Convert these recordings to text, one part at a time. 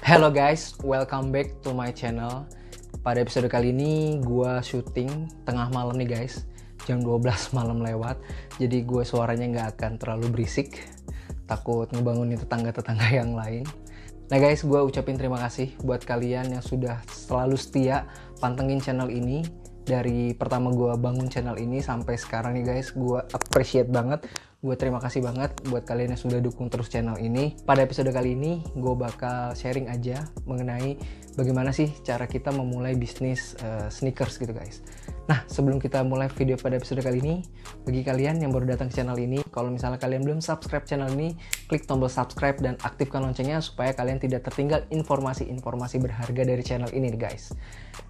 Hello guys, welcome back to my channel. Pada episode kali ini gue syuting tengah malam nih guys, jam 12 malam lewat. Jadi gue suaranya nggak akan terlalu berisik, takut ngebangunin tetangga-tetangga yang lain. Nah guys, gue ucapin terima kasih buat kalian yang sudah selalu setia pantengin channel ini. Dari pertama gue bangun channel ini sampai sekarang nih guys, gue appreciate banget. Gue terima kasih banget buat kalian yang sudah dukung terus channel ini. Pada episode kali ini, gue bakal sharing aja mengenai bagaimana sih cara kita memulai bisnis sneakers gitu guys. Nah, sebelum kita mulai video pada episode kali ini, bagi kalian yang baru datang ke channel ini, kalau misalnya kalian belum subscribe channel ini, klik tombol subscribe dan aktifkan loncengnya supaya kalian tidak tertinggal informasi-informasi berharga dari channel ini nih guys.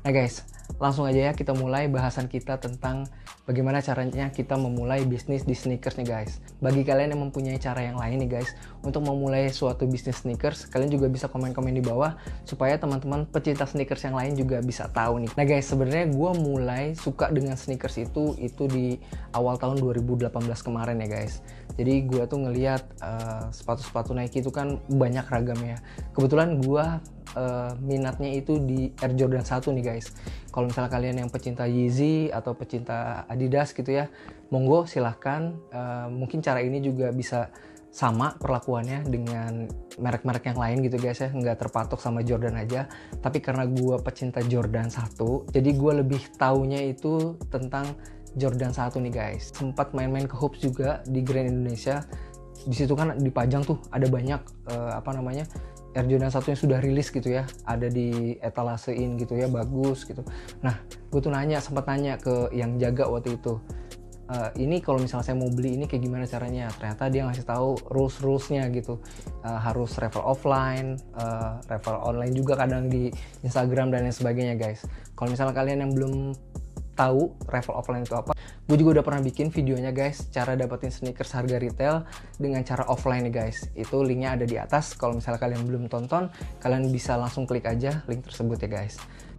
Nah guys, langsung aja ya kita mulai bahasan kita tentang bagaimana caranya kita memulai bisnis di sneakers nih guys. Bagi kalian yang mempunyai cara yang lain nih guys, untuk memulai suatu bisnis sneakers, kalian juga bisa komen-komen di bawah supaya teman-teman pecinta sneakers yang lain juga bisa tahu nih. Nah guys, sebenarnya gue mulai suka dengan sneakers itu di awal tahun 2018 kemarin ya guys. Jadi gue tuh ngeliat sepatu-sepatu Nike itu kan banyak ragamnya. Kebetulan gue minatnya itu di Air Jordan 1 nih guys. Kalau misalnya kalian yang pecinta Yeezy atau pecinta Adidas gitu ya, monggo silahkan. Mungkin cara ini juga bisa sama perlakuannya dengan merek-merek yang lain gitu guys ya, nggak terpatok sama Jordan aja. Tapi karena gue pecinta Jordan 1, jadi gue lebih taunya itu tentang Jordan 1 nih guys. Sempat main-main ke Hoops juga di Grand Indonesia. Di situ kan dipajang tuh ada banyak Air Jordan 1 yang sudah rilis gitu ya, ada di etalasein gitu ya, bagus gitu. Nah, gue tuh sempat nanya ke yang jaga waktu itu, ini kalau misalnya saya mau beli ini kayak gimana caranya. Ternyata dia ngasih tahu rulesnya gitu, harus refer offline, refer online juga kadang di Instagram dan lain sebagainya guys. Kalau misalnya kalian yang belum tahu refer offline itu apa, gue juga udah pernah bikin videonya guys, cara dapetin sneakers harga retail dengan cara offline nih guys. Itu linknya ada di atas. Kalau misalnya kalian belum tonton, kalian bisa langsung klik aja link tersebut ya guys.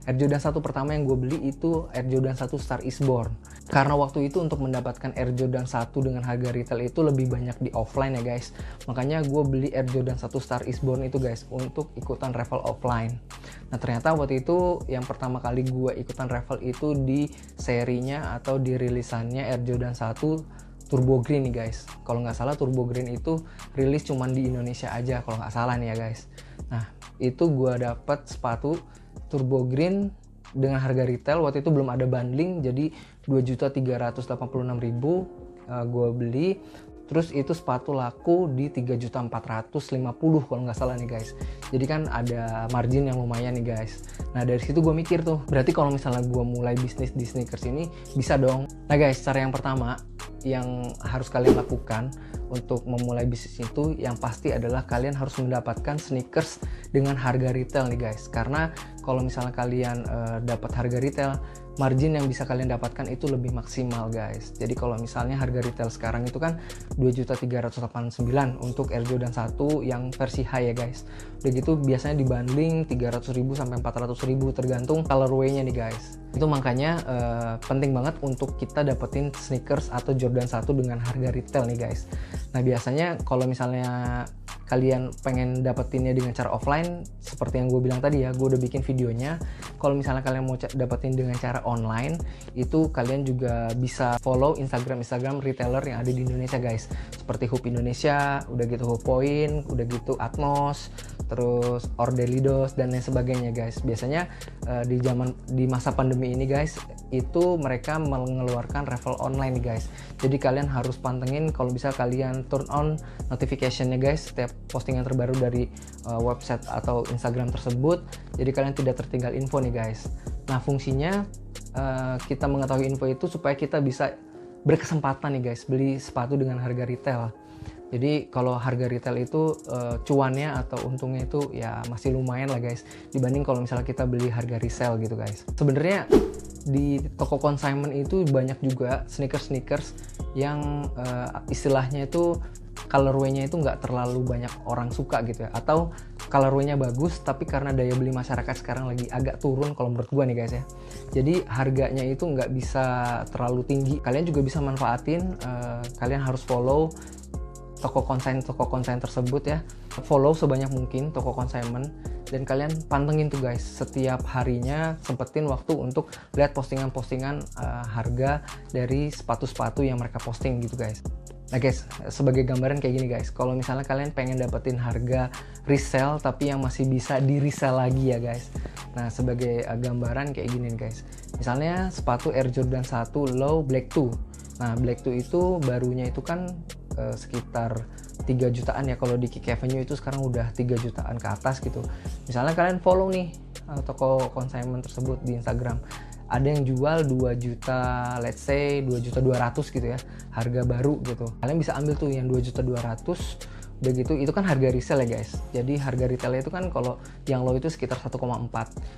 Air Jordan 1 pertama yang gue beli itu Air Jordan 1 Star Is Born. Karena waktu itu untuk mendapatkan Air Jordan 1 dengan harga retail itu lebih banyak di offline ya guys. Makanya gue beli Air Jordan 1 Star Is Born itu guys untuk ikutan raffle offline. Nah ternyata waktu itu yang pertama kali gue ikutan raffle itu di serinya atau di rilisannya Air Jordan 1 Turbo Green nih guys. Kalau nggak salah Turbo Green itu rilis cuman di Indonesia aja kalau nggak salah nih ya guys. Nah itu gue dapet sepatu Turbo Green dengan harga retail waktu itu belum ada bundling, jadi 2.386.000 gue beli. Terus itu sepatu laku di 3.450.000 kalau nggak salah nih guys. Jadi kan ada margin yang lumayan nih guys. Nah dari situ gue mikir tuh, berarti kalau misalnya gue mulai bisnis di sneakers ini bisa dong. Nah guys, cara yang pertama yang harus kalian lakukan untuk memulai bisnis itu yang pasti adalah kalian harus mendapatkan sneakers dengan harga retail nih guys. Karena kalau misalnya kalian dapat harga retail, margin yang bisa kalian dapatkan itu lebih maksimal guys. Jadi kalau misalnya harga retail sekarang itu kan 2.389 untuk Air Jordan 1 yang versi high ya guys. Udah gitu biasanya dibanding 300.000 sampai 400.000 tergantung colorway-nya nih guys. Itu makanya penting banget untuk kita dapetin sneakers atau Jordan 1 dengan harga retail nih guys. Nah biasanya kalau misalnya kalian pengen dapetinnya dengan cara offline, seperti yang gue bilang tadi ya, gue udah bikin videonya. Kalau misalnya kalian mau dapetin dengan cara online, itu kalian juga bisa follow Instagram retailer yang ada di Indonesia guys, seperti Hoop Indonesia, udah gitu Hoop Point, udah gitu Atmos, terus Ordelidos dan lain sebagainya guys. Biasanya di masa pandemi ini guys, itu mereka mengeluarkan raffle online nih guys. Jadi kalian harus pantengin, kalau bisa kalian turn on notification-nya guys setiap postingan terbaru dari website atau Instagram tersebut. Jadi kalian tidak tertinggal info nih guys. Nah fungsinya kita mengetahui info itu supaya kita bisa berkesempatan nih guys beli sepatu dengan harga retail. Jadi kalau harga retail itu cuannya atau untungnya itu ya masih lumayan lah guys, dibanding kalau misalnya kita beli harga resell gitu guys. Sebenarnya di toko consignment itu banyak juga sneakers yang istilahnya itu colorway-nya itu nggak terlalu banyak orang suka gitu ya, atau colorway-nya bagus tapi karena daya beli masyarakat sekarang lagi agak turun kalau menurut gua nih guys ya, jadi harganya itu nggak bisa terlalu tinggi. Kalian juga bisa manfaatin, kalian harus follow toko konsain tersebut ya. Follow sebanyak mungkin toko consignment dan kalian pantengin tuh guys, setiap harinya sempetin waktu untuk lihat postingan-postingan harga dari sepatu-sepatu yang mereka posting gitu guys. Nah guys, sebagai gambaran kayak gini guys, kalau misalnya kalian pengen dapetin harga resell tapi yang masih bisa di resell lagi ya guys. Nah sebagai gambaran kayak gini guys, misalnya sepatu Air Jordan 1 Low Black 2. Nah Black 2 itu barunya itu kan sekitar 3 jutaan ya, kalau di Kik Avenue itu sekarang udah 3 jutaan ke atas gitu. Misalnya kalian follow nih toko consignment tersebut di Instagram, ada yang jual 2 juta, let's say 2 juta 200 gitu ya, harga baru gitu. Kalian bisa ambil tuh yang 2 juta 200, udah gitu itu kan harga resell ya guys. Jadi harga retailnya itu kan kalau yang low itu sekitar 1,4.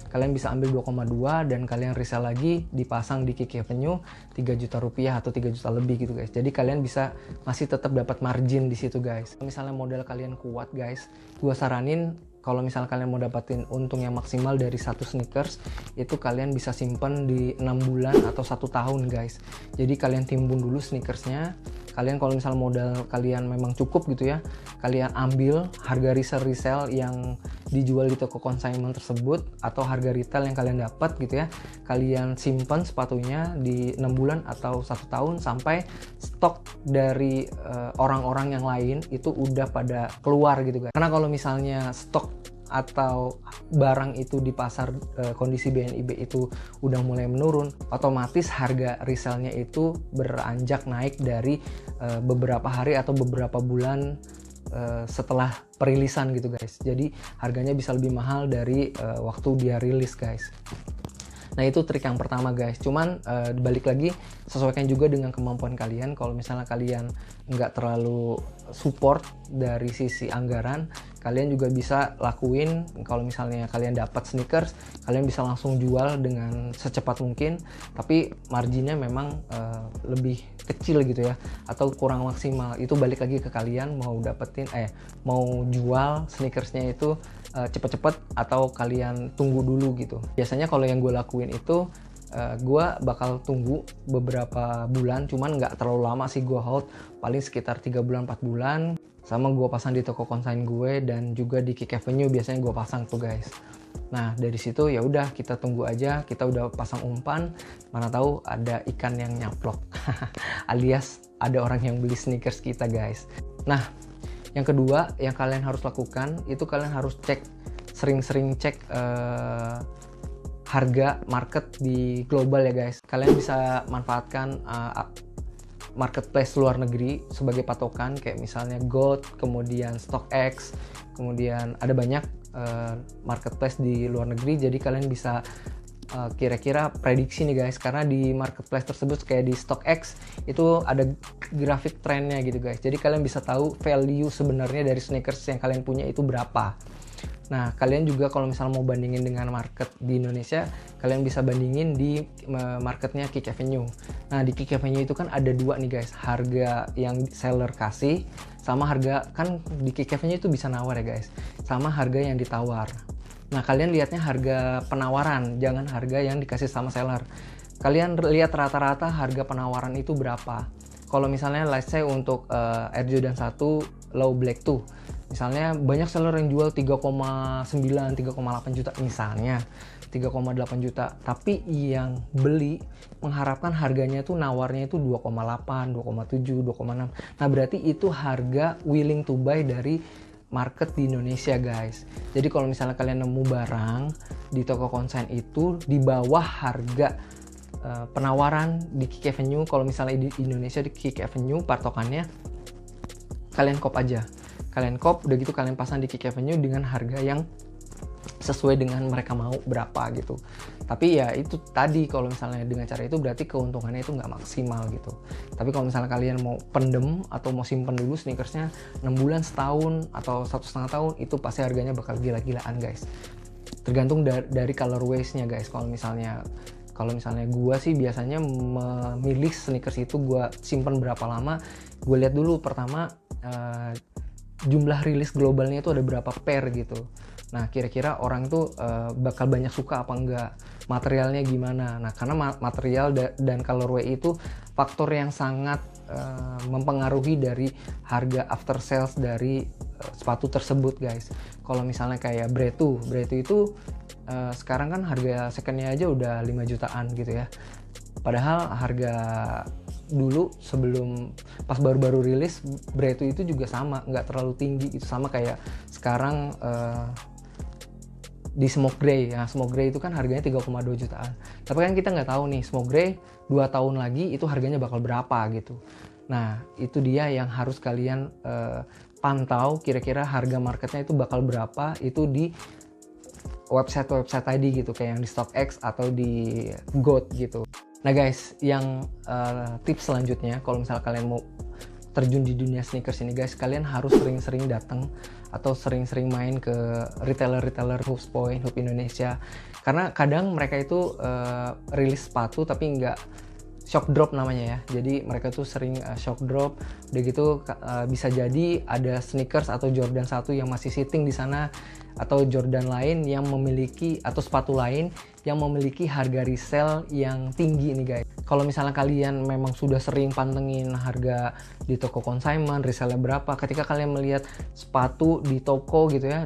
Kalian bisa ambil 2,2 dan kalian resell lagi, dipasang di Kik Avenue 3 juta rupiah atau 3 juta lebih gitu guys. Jadi kalian bisa masih tetap dapat margin di situ guys. Misalnya modal kalian kuat guys, gua saranin kalau misalnya kalian mau dapatin untung yang maksimal dari satu sneakers, itu kalian bisa simpen di 6 bulan atau 1 tahun guys. Jadi kalian timbun dulu sneakersnya. Kalian kalau misalnya modal kalian memang cukup gitu ya, kalian ambil harga resell yang dijual di toko consignment tersebut atau harga retail yang kalian dapat gitu ya. Kalian simpen sepatunya di 6 bulan atau 1 tahun sampai stok dari orang-orang yang lain itu udah pada keluar gitu guys. Karena kalau misalnya stok atau barang itu di pasar kondisi BNIB itu udah mulai menurun, otomatis harga resellnya itu beranjak naik dari beberapa hari atau beberapa bulan setelah perilisan gitu guys. Jadi harganya bisa lebih mahal dari waktu dia rilis guys. Nah itu trik yang pertama guys. Cuman balik lagi, sesuaikan juga dengan kemampuan kalian. Kalau misalnya kalian nggak terlalu support dari sisi anggaran, kalian juga bisa lakuin, kalau misalnya kalian dapat sneakers, kalian bisa langsung jual dengan secepat mungkin, tapi marginnya memang lebih kecil gitu ya, atau kurang maksimal. Itu balik lagi ke kalian mau dapetin mau jual sneakersnya itu cepet-cepet atau kalian tunggu dulu gitu. Biasanya kalau yang gue lakuin itu gue bakal tunggu beberapa bulan, cuman nggak terlalu lama sih, gue hold paling sekitar 3 bulan 4 bulan, sama gue pasang di toko konsain gue dan juga di Kik Avenue biasanya gue pasang tuh guys. Nah dari situ ya udah kita tunggu aja, kita udah pasang umpan, mana tahu ada ikan yang nyaplok alias ada orang yang beli sneakers kita guys. Nah yang kedua yang kalian harus lakukan itu kalian harus sering-sering cek harga market di global ya guys. Kalian bisa manfaatkan marketplace luar negeri sebagai patokan, kayak misalnya Goat, kemudian StockX, kemudian ada banyak marketplace di luar negeri. Jadi kalian bisa kira-kira prediksi nih guys, karena di marketplace tersebut kayak di StockX itu ada grafik trennya gitu guys. Jadi kalian bisa tahu value sebenarnya dari sneakers yang kalian punya itu berapa. Nah, kalian juga kalau misalnya mau bandingin dengan market di Indonesia, kalian bisa bandingin di marketnya Kik Avenue. Nah, di Kik Avenue itu kan ada dua nih guys, harga yang seller kasih, sama harga, kan di Kik Avenue itu bisa nawar ya guys, sama harga yang ditawar. Nah, kalian lihatnya harga penawaran, jangan harga yang dikasih sama seller. Kalian lihat rata-rata harga penawaran itu berapa. Kalau misalnya let's say untuk Air Jordan 1 Low Black 2, misalnya banyak seller yang jual 3,9, 3,8 juta misalnya, 3,8 juta. Tapi yang beli mengharapkan harganya tuh nawarnya itu 2,8, 2,7, 2,6. Nah berarti itu harga willing to buy dari market di Indonesia guys. Jadi kalau misalnya kalian nemu barang di toko konsain itu di bawah harga penawaran di Kik Avenue, kalau misalnya di Indonesia di Kik Avenue patokannya, kalian cop aja. Kalian cop, udah gitu kalian pasang di Kik Avenue dengan harga yang sesuai dengan mereka mau berapa gitu. Tapi ya itu tadi, kalau misalnya dengan cara itu berarti keuntungannya itu nggak maksimal gitu. Tapi kalau misalnya kalian mau pendem atau mau simpen dulu sneakersnya 6 bulan, setahun, atau 1,5 tahun, itu pasti harganya bakal gila-gilaan guys. Tergantung dari colorways-nya guys. Kalau misalnya gue sih biasanya memilih sneakers itu gue simpen berapa lama. Gue lihat dulu pertama jumlah rilis globalnya itu ada berapa pair gitu. Nah, kira-kira orang tuh bakal banyak suka apa enggak, materialnya gimana. Nah, karena material dan colorway itu faktor yang sangat mempengaruhi dari harga after sales dari sepatu tersebut guys. Kalau misalnya kayak Bretu itu sekarang kan harga secondnya aja udah 5 jutaan gitu ya. Padahal harga dulu sebelum pas baru-baru rilis Bretu itu juga sama, nggak terlalu tinggi gitu, sama kayak sekarang di Smoke Gray ya. Smoke Gray itu kan harganya 3,2 jutaan, tapi kan kita nggak tahu nih Smoke Gray 2 tahun lagi itu harganya bakal berapa gitu. Nah, itu dia yang harus kalian pantau, kira-kira harga marketnya itu bakal berapa itu di website tadi gitu, kayak yang di StockX atau di GOAT gitu. Nah guys, yang tips selanjutnya kalau misalnya kalian mau terjun di dunia sneakers ini guys, kalian harus sering-sering datang atau sering-sering main ke retailer Hoops Point, Hoop Indonesia. Karena kadang mereka itu rilis sepatu tapi nggak shock drop namanya ya. Jadi mereka tuh sering shock drop. Udah gitu bisa jadi ada sneakers atau Jordan 1 yang masih sitting di sana, atau Jordan lain yang memiliki, atau sepatu lain yang memiliki harga resell yang tinggi nih guys. Kalau misalnya kalian memang sudah sering pantengin harga di toko consignment, resellnya berapa, ketika kalian melihat sepatu di toko gitu ya,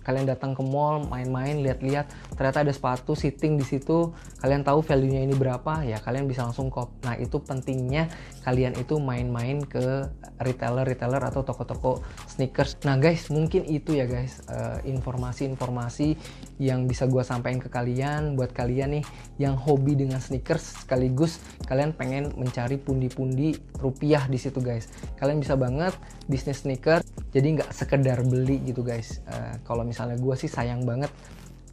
kalian datang ke mall, main-main, lihat-lihat, ternyata ada sepatu sitting di situ, kalian tahu value-nya ini berapa, ya kalian bisa langsung cop. Nah, itu pentingnya kalian itu main-main ke retailer atau toko-toko sneakers. Nah guys, mungkin itu ya guys, informasi-informasi yang bisa gue sampaikan ke kalian, buat kalian nih yang hobi dengan sneakers sekaligus kalian pengen mencari pundi-pundi rupiah di situ guys. Kalian bisa banget bisnis sneaker, jadi nggak sekedar beli gitu guys. Kalau misalnya gue sih sayang banget,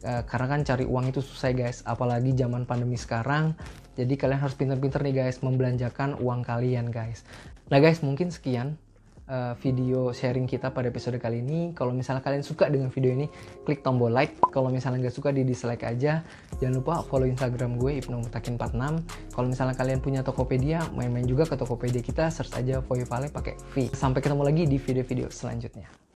karena kan cari uang itu susah guys, apalagi zaman pandemi sekarang. Jadi kalian harus pinter-pinter nih guys membelanjakan uang kalian guys. Nah guys, mungkin sekian video sharing kita pada episode kali ini. Kalau misalnya kalian suka dengan video ini, klik tombol like. Kalau misalnya nggak suka, di dislike aja. Jangan lupa follow Instagram gue, ibnumutakin46. Kalau misalnya kalian punya Tokopedia, main-main juga ke Tokopedia kita, search aja Voyo Vale pakai V. Sampai ketemu lagi di video-video selanjutnya.